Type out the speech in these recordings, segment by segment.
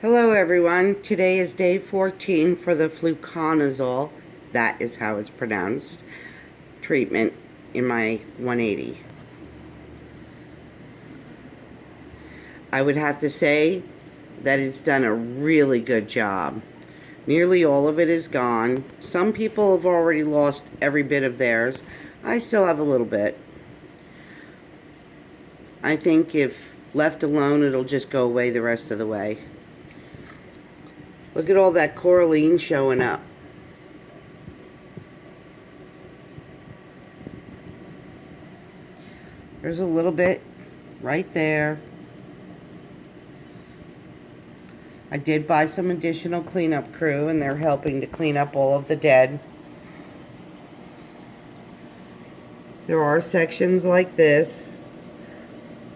Hello everyone, today is day 14 for the Fluconazole, that is how it's pronounced, treatment in my 180. I would have to say that it's done a really good job. Nearly all of it is gone. Some people have already lost every bit of theirs. I still have a little bit. I think if left alone, it'll just go away the rest of the way. Look at all that coralline showing up. There's a little bit right there. I did buy some additional cleanup crew, and they're helping to clean up all of the dead. There are sections like this,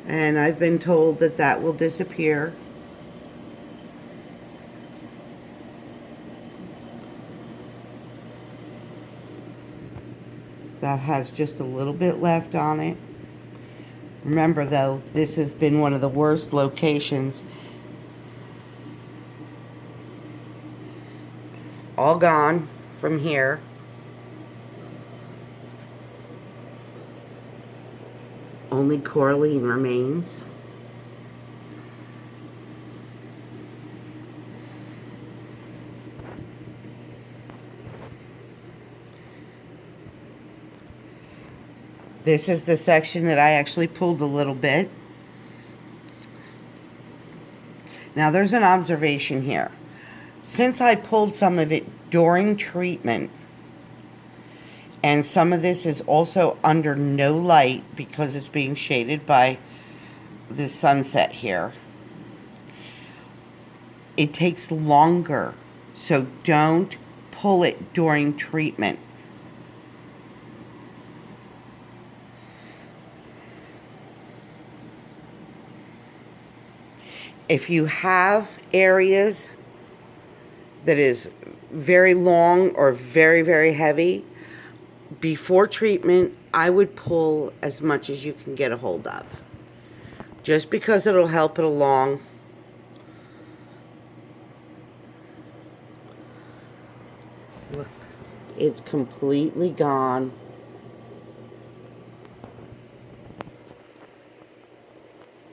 and I've been told that that will disappear. That has just a little bit left on it. Remember though, this has been one of the worst locations. All gone from here. Only coralline remains. This is the section that I actually pulled a little bit. Now there's an observation here. Since I pulled some of it during treatment, and some of this is also under no light because it's being shaded by the sunset here, it takes longer. So don't pull it during treatment. If you have areas that is very long or very, very heavy, before treatment, I would pull as much as you can get a hold of. Just because it'll help it along. Look, it's completely gone.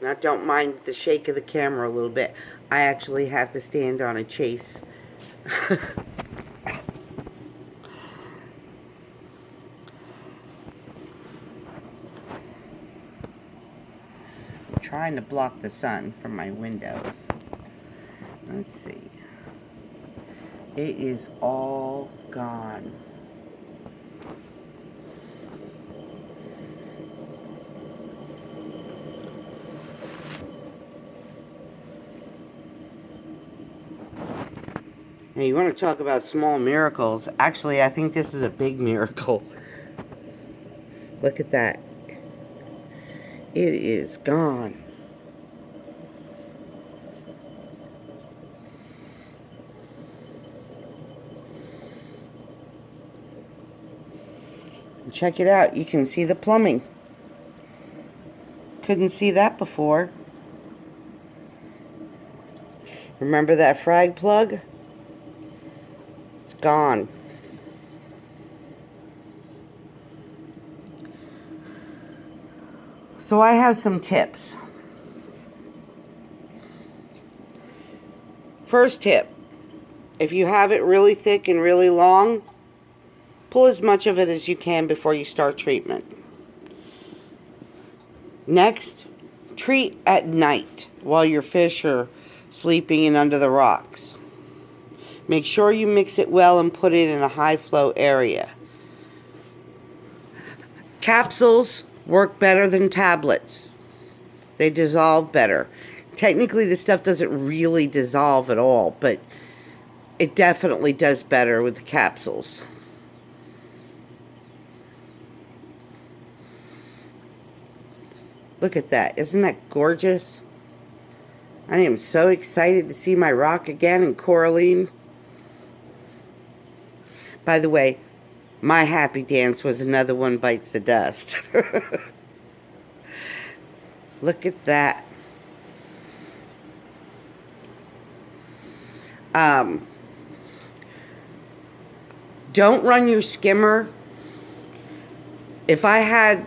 Now, don't mind the shake of the camera a little bit. I actually have to stand on a chase. I'm trying to block the sun from my windows. Let's see. It is all gone. Now, you want to talk about small miracles. Actually, I think this is a big miracle. Look at that. It is gone. Check it out. You can see the plumbing. Couldn't see that before. Remember that frag plug? It's gone. So I have some tips. First tip, if you have it really thick and really long, pull as much of it as you can before you start treatment. Next, treat at night while your fish are sleeping and under the rocks. Make sure you mix it well and put it in a high flow area. Capsules work better than tablets. They dissolve better. Technically, this stuff doesn't really dissolve at all, but it definitely does better with the capsules. Look at that. Isn't that gorgeous? I am so excited to see my rock again in coralline. By the way, my happy dance was another one bites the dust. Look at that. Um, don't run your skimmer. If I had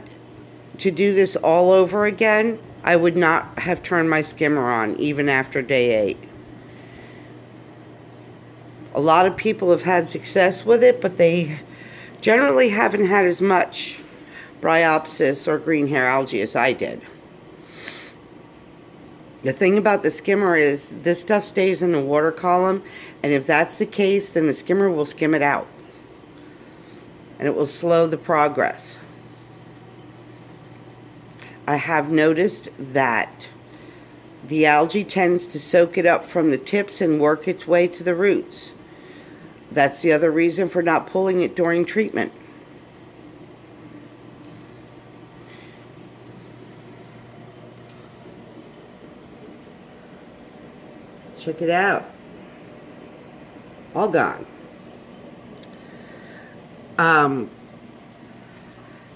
to do this all over again, I would not have turned my skimmer on even after day 8. A lot of people have had success with it, but they generally haven't had as much bryopsis or green hair algae as I did. The thing about the skimmer is this stuff stays in the water column, and if that's the case, then the skimmer will skim it out, and it will slow the progress. I have noticed that the algae tends to soak it up from the tips and work its way to the roots. That's the other reason for not pulling it during treatment. Check it out. All gone.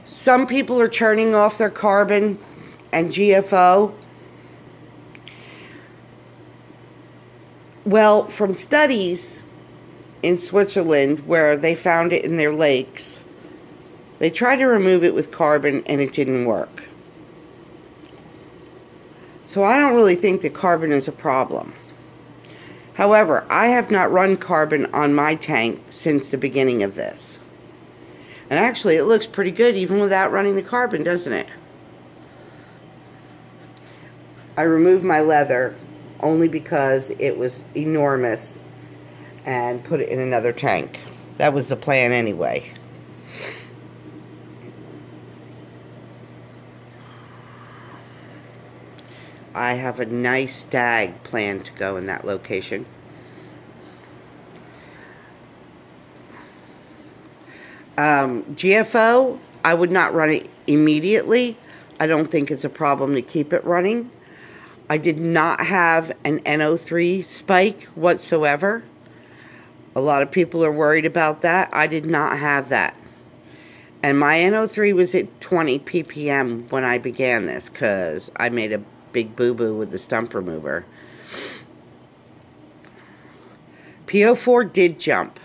Some people are turning off their carbon and GFO. Well, from studies in Switzerland where they found it in their lakes, they tried to remove it with carbon and it didn't work. So I don't really think that carbon is a problem. However, I have not run carbon on my tank since the beginning of this. And actually, it looks pretty good even without running the carbon, doesn't it? I removed my leather only because it was enormous and put it in another tank. That was the plan anyway. I have a nice stag planned to go in that location. GFO, I would not run it immediately. I don't think it's a problem to keep it running. I did not have an NO3 spike whatsoever. A lot of people are worried about that. I did not have that. And my NO3 was at 20 ppm when I began this because I made a big boo-boo with the stump remover. PO4 did jump.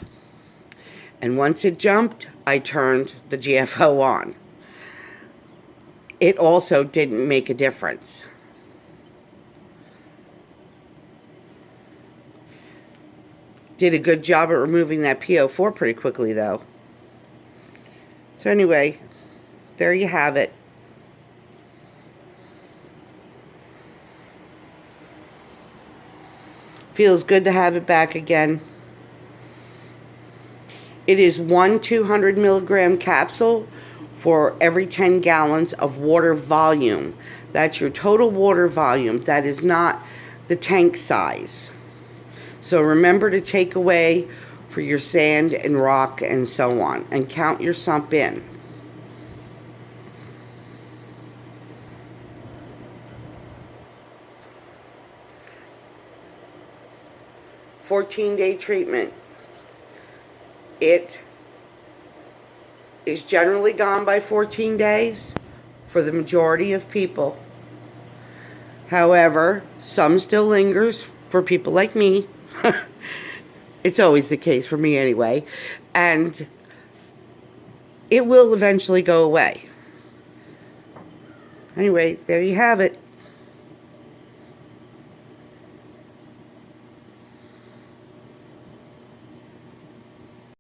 And once it jumped, I turned the GFO on. It also didn't make a difference. Did a good job at removing that PO4 pretty quickly, though. So anyway, there you have it. Feels good to have it back again. It is one 200 milligram capsule for every 10 gallons of water volume. That's your total water volume. That is not the tank size. So remember to take away for your sand and rock and so on, and count your sump in. "14-day treatment. It is generally gone by 14 days for the majority of people. However, some still lingers for people like me. It's always the case for me anyway. And it will eventually go away. Anyway, there you have it.